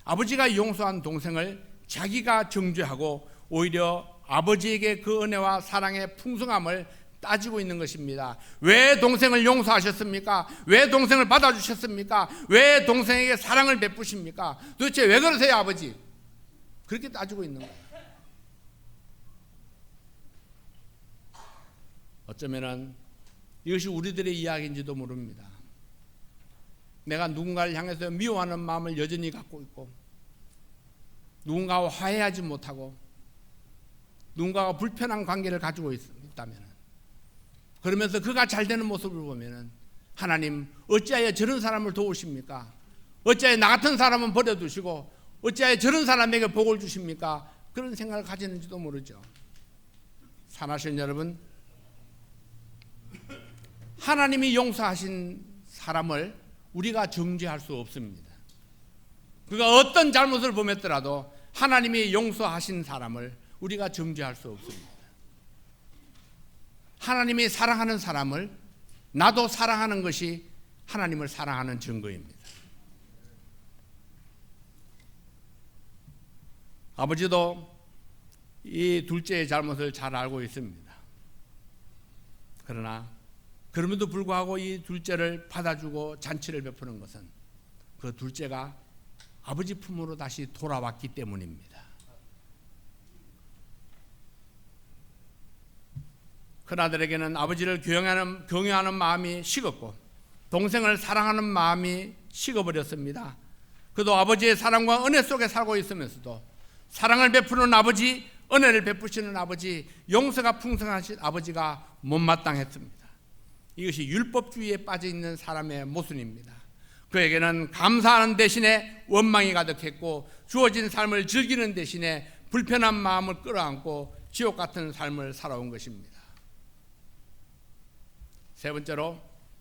아버지가 용서한 동생을 자기가 정죄하고 오히려 아버지에게 그 은혜와 사랑의 풍성함을 따지고 있는 것입니다. 왜 동생을 용서하셨습니까? 왜 동생을 받아주셨습니까? 왜 동생에게 사랑을 베푸십니까? 도대체 왜 그러세요, 아버지? 그렇게 따지고 있는 거예요. 어쩌면은 이것이 우리들의 이야기인지도 모릅니다. 내가 누군가를 향해서 미워하는 마음을 여전히 갖고 있고, 누군가와 화해하지 못하고, 누군가와 불편한 관계를 가지고 있다면, 그러면서 그가 잘 되는 모습을 보면은 하나님 어찌하여 저런 사람을 도우십니까? 어찌하여 나 같은 사람은 버려두시고 어찌하여 저런 사람에게 복을 주십니까? 그런 생각을 가지는지도 모르죠. 사랑하시는 여러분, 하나님이 용서하신 사람을 우리가 정죄할 수 없습니다. 그가 어떤 잘못을 범했더라도 하나님이 용서하신 사람을 우리가 정죄할 수 없습니다. 하나님이 사랑하는 사람을 나도 사랑하는 것이 하나님을 사랑하는 증거입니다. 아버지도 이 둘째의 잘못을 잘 알고 있습니다. 그러나 그럼에도 불구하고 이 둘째를 받아주고 잔치를 베푸는 것은 그 둘째가 아버지 품으로 다시 돌아왔기 때문입니다. 큰아들에게는 아버지를 경외하는 마음이 식었고 동생을 사랑하는 마음이 식어버렸습니다. 그도 아버지의 사랑과 은혜 속에 살고 있으면서도 사랑을 베푸는 아버지, 은혜를 베푸시는 아버지, 용서가 풍성하신 아버지가 못마땅했습니다. 이것이 율법주의에 빠져있는 사람의 모순입니다. 그에게는 감사하는 대신에 원망이 가득했고 주어진 삶을 즐기는 대신에 불편한 마음을 끌어안고 지옥 같은 삶을 살아온 것입니다. 세 번째로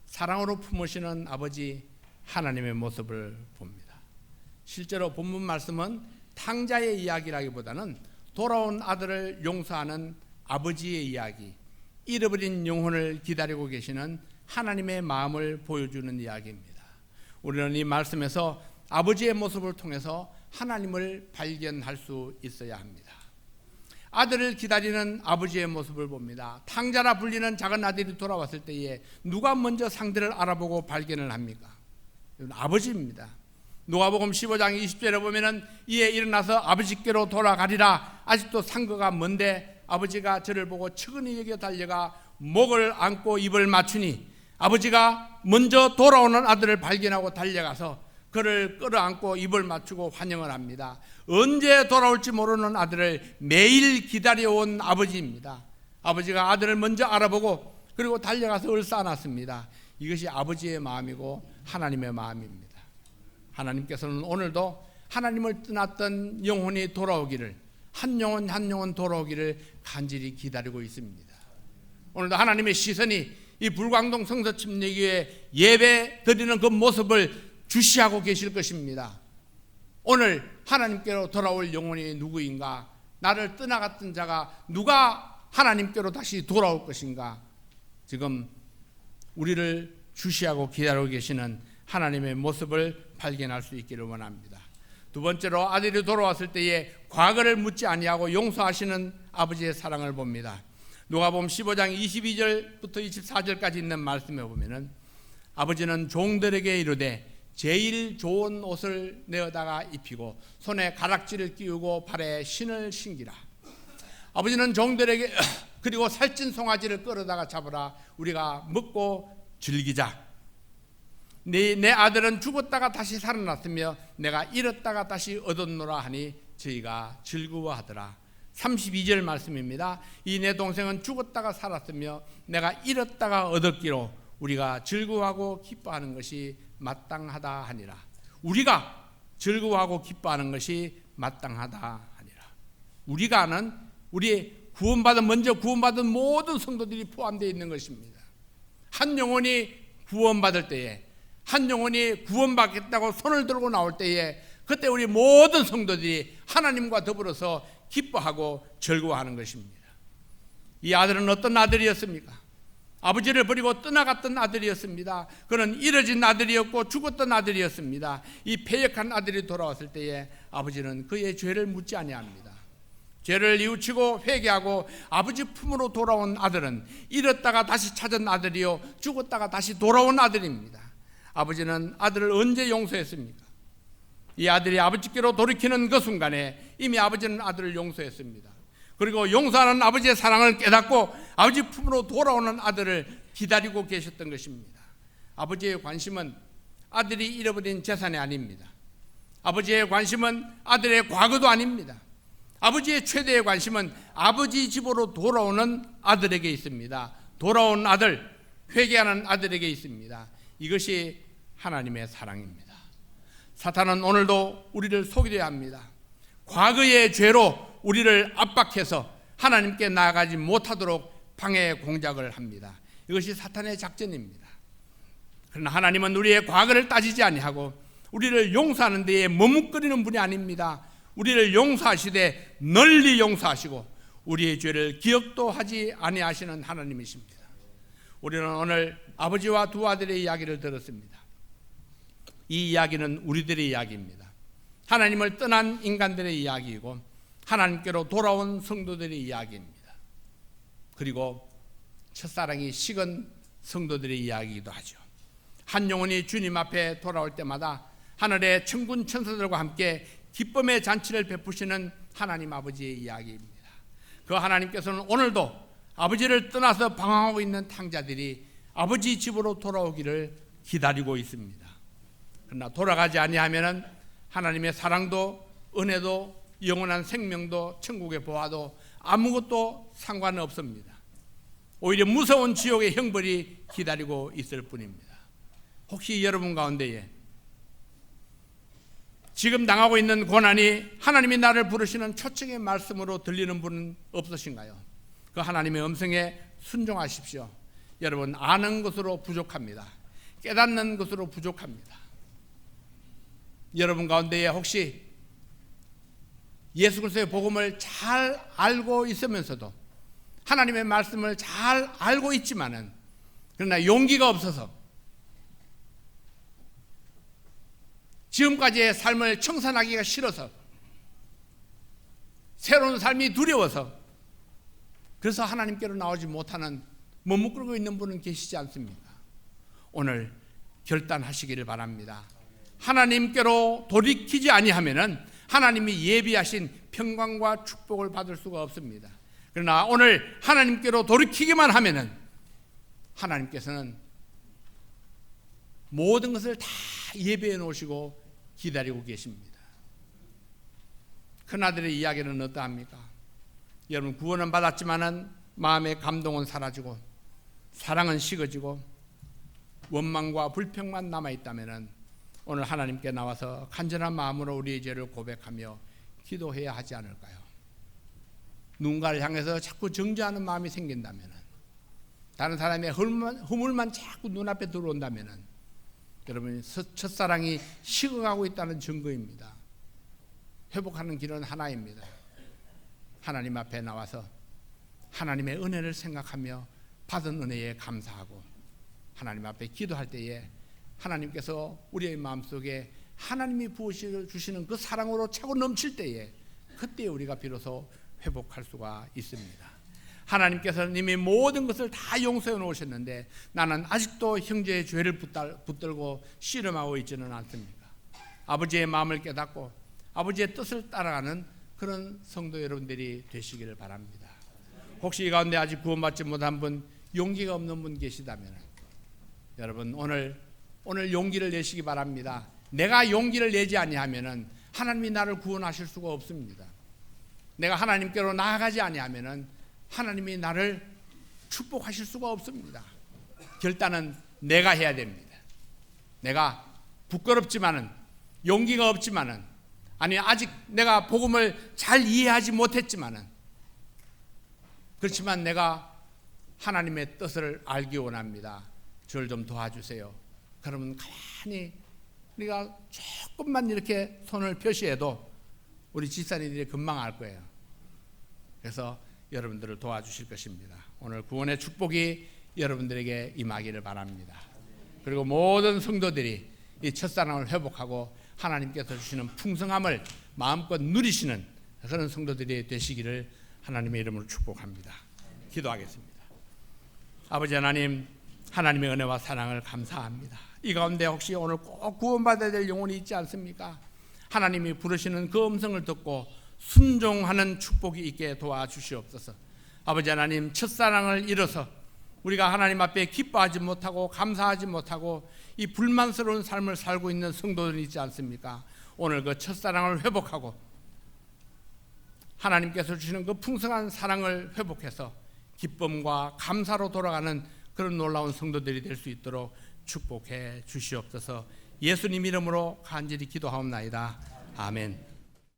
사랑으로 품으시는 아버지 하나님의 모습을 봅니다. 실제로 본문 말씀은 탕자의 이야기라기보다는 돌아온 아들을 용서하는 아버지의 이야기, 잃어버린 영혼을 기다리고 계시는 하나님의 마음을 보여주는 이야기입니다. 우리는 이 말씀에서 아버지의 모습을 통해서 하나님을 발견할 수 있어야 합니다. 아들을 기다리는 아버지의 모습을 봅니다. 탕자라 불리는 작은 아들이 돌아왔을 때에 누가 먼저 상대를 알아보고 발견을 합니까? 이건 아버지입니다. 누가복음 15장 20절에 보면은 이에 일어나서 아버지께로 돌아가리라. 아직도 상거가 먼데 아버지가 저를 보고 측은히 여겨 달려가 목을 안고 입을 맞추니 아버지가 먼저 돌아오는 아들을 발견하고 달려가서 그를 끌어안고 입을 맞추고 환영을 합니다. 언제 돌아올지 모르는 아들을 매일 기다려온 아버지입니다. 아버지가 아들을 먼저 알아보고 그리고 달려가서 을싸안았습니다. 이것이 아버지의 마음이고 하나님의 마음입니다. 하나님께서는 오늘도 하나님을 떠났던 영혼이 돌아오기를, 한 영혼 한 영혼 돌아오기를 간절히 기다리고 있습니다. 오늘도 하나님의 시선이 이 불광동 성서 침례교회 예배 드리는 그 모습을 주시하고 계실 것입니다. 오늘 하나님께로 돌아올 영혼이 누구인가? 나를 떠나갔던 자가 누가 하나님께로 다시 돌아올 것인가? 지금 우리를 주시하고 기다리고 계시는 하나님의 모습을 발견할 수 있기를 원합니다. 두 번째로 아들이 돌아왔을 때에 과거를 묻지 아니하고 용서하시는 아버지의 사랑을 봅니다. 누가복음 15장 22절부터 24절까지 있는 말씀에 보면은 아버지는 종들에게 이르되 제일 좋은 옷을 내어다가 입히고 손에 가락지를 끼우고 발에 신을 신기라. 아버지는 종들에게 그리고 살찐 송아지를 끌어다가 잡으라. 우리가 먹고 즐기자. 내 아들은 죽었다가 다시 살아났으며 내가 잃었다가 다시 얻었노라 하니 저희가 즐거워하더라. 32절 말씀입니다. 이 내 동생은 죽었다가 살았으며 내가 잃었다가 얻었기로 우리가 즐거워하고 기뻐하는 것이 마땅하다 하니라. 우리가 즐거워하고 기뻐하는 것이 마땅하다 하니라. 우리가는 우리 먼저 구원받은 모든 성도들이 포함되어 있는 것입니다. 한 영혼이 구원받을 때에, 한 영혼이 구원받겠다고 손을 들고 나올 때에 그때 우리 모든 성도들이 하나님과 더불어서 기뻐하고 즐거워하는 것입니다. 이 아들은 어떤 아들이었습니까? 아버지를 버리고 떠나갔던 아들이었습니다. 그는 잃어진 아들이었고 죽었던 아들이었습니다. 이 패역한 아들이 돌아왔을 때에 아버지는 그의 죄를 묻지 아니합니다. 죄를 뉘우치고 회개하고 아버지 품으로 돌아온 아들은 잃었다가 다시 찾은 아들이요 죽었다가 다시 돌아온 아들입니다. 아버지는 아들을 언제 용서했습니까? 이 아들이 아버지께로 돌이키는 그 순간에 이미 아버지는 아들을 용서했습니다. 그리고 용서하는 아버지의 사랑을 깨닫고 아버지 품으로 돌아오는 아들을 기다리고 계셨던 것입니다. 아버지의 관심은 아들이 잃어버린 재산이 아닙니다. 아버지의 관심은 아들의 과거도 아닙니다. 아버지의 최대의 관심은 아버지 집으로 돌아오는 아들에게 있습니다. 돌아온 아들, 회개하는 아들에게 있습니다. 이것이 하나님의 사랑입니다. 사탄은 오늘도 우리를 속이려 합니다. 과거의 죄로 우리를 압박해서 하나님께 나아가지 못하도록 방해 공작을 합니다. 이것이 사탄의 작전입니다. 그러나 하나님은 우리의 과거를 따지지 아니하고 우리를 용서하는 데에 머뭇거리는 분이 아닙니다. 우리를 용서하시되 널리 용서하시고 우리의 죄를 기억도 하지 아니하시는 하나님이십니다. 우리는 오늘 아버지와 두 아들의 이야기를 들었습니다. 이 이야기는 우리들의 이야기입니다. 하나님을 떠난 인간들의 이야기이고 하나님께로 돌아온 성도들의 이야기입니다. 그리고 첫사랑이 식은 성도들의 이야기이기도 하죠. 한 영혼이 주님 앞에 돌아올 때마다 하늘의 천군 천사들과 함께 기쁨의 잔치를 베푸시는 하나님 아버지의 이야기입니다. 그 하나님께서는 오늘도 아버지를 떠나서 방황하고 있는 탕자들이 아버지 집으로 돌아오기를 기다리고 있습니다. 그러나 돌아가지 아니하면은 하나님의 사랑도 은혜도 영원한 생명도 천국의 보화도 아무것도 상관없습니다. 오히려 무서운 지옥의 형벌이 기다리고 있을 뿐입니다. 혹시 여러분 가운데에 지금 당하고 있는 고난이 하나님이 나를 부르시는 초청의 말씀으로 들리는 분은 없으신가요? 그 하나님의 음성에 순종하십시오. 여러분, 아는 것으로 부족합니다. 깨닫는 것으로 부족합니다. 여러분 가운데에 혹시 예수 그리스도의 복음을 잘 알고 있으면서도 하나님의 말씀을 잘 알고 있지만은 그러나 용기가 없어서 지금까지의 삶을 청산하기가 싫어서 새로운 삶이 두려워서 그래서 하나님께로 나오지 못하는 머뭇거리고 있는 분은 계시지 않습니까? 오늘 결단하시기를 바랍니다. 하나님께로 돌이키지 아니하면은 하나님이 예비하신 평강과 축복을 받을 수가 없습니다. 그러나 오늘 하나님께로 돌이키기만 하면은 하나님께서는 모든 것을 다 예배해 놓으시고 기다리고 계십니다. 큰아들의 이야기는 어떠합니까? 여러분, 구원은 받았지만은 마음의 감동은 사라지고 사랑은 식어지고 원망과 불평만 남아있다면은 오늘 하나님께 나와서 간절한 마음으로 우리의 죄를 고백하며 기도해야 하지 않을까요? 누군가를 향해서 자꾸 정죄하는 마음이 생긴다면, 다른 사람의 허물만 자꾸 눈앞에 들어온다면 여러분, 첫사랑이 식어가고 있다는 증거입니다. 회복하는 길은 하나입니다. 하나님 앞에 나와서 하나님의 은혜를 생각하며 받은 은혜에 감사하고 하나님 앞에 기도할 때에 하나님께서 우리의 마음속에 하나님이 부어주시는 그 사랑으로 차고 넘칠 때에 그때 우리가 비로소 회복할 수가 있습니다. 하나님께서는 이미 모든 것을 다 용서해 놓으셨는데 나는 아직도 형제의 죄를 붙들고 씨름하고 있지는 않습니까? 아버지의 마음을 깨닫고 아버지의 뜻을 따라가는 그런 성도 여러분들이 되시기를 바랍니다. 혹시 이 가운데 아직 구원받지 못한 분, 용기가 없는 분 계시다면 여러분, 오늘 용기를 내시기 바랍니다. 내가 용기를 내지 아니하면은 하나님이 나를 구원하실 수가 없습니다. 내가 하나님께로 나아가지 아니하면은 하나님이 나를 축복하실 수가 없습니다. 결단은 내가 해야 됩니다. 내가 부끄럽지만은, 용기가 없지만은, 아니 아직 내가 복음을 잘 이해하지 못했지만은, 그렇지만 내가 하나님의 뜻을 알기 원합니다. 저를 좀 도와주세요. 그러면 가만히 우리가 조금만 이렇게 손을 표시해도 우리 집사님들이 금방 알 거예요. 그래서 여러분들을 도와주실 것입니다. 오늘 구원의 축복이 여러분들에게 임하기를 바랍니다. 그리고 모든 성도들이 이 첫사랑을 회복하고 하나님께서 주시는 풍성함을 마음껏 누리시는 그런 성도들이 되시기를 하나님의 이름으로 축복합니다. 기도하겠습니다. 아버지 하나님, 하나님의 은혜와 사랑을 감사합니다. 이 가운데 혹시 오늘 꼭 구원받아야 될 영혼이 있지 않습니까? 하나님이 부르시는 그 음성을 듣고 순종하는 축복이 있게 도와주시옵소서. 아버지 하나님, 첫사랑을 잃어서 우리가 하나님 앞에 기뻐하지 못하고 감사하지 못하고 이 불만스러운 삶을 살고 있는 성도들이 있지 않습니까? 오늘 그 첫사랑을 회복하고 하나님께서 주시는 그 풍성한 사랑을 회복해서 기쁨과 감사로 돌아가는 그런 놀라운 성도들이 될 수 있도록 축복해 주시옵소서. 예수님 이름으로 간절히 기도하옵나이다. 아멘.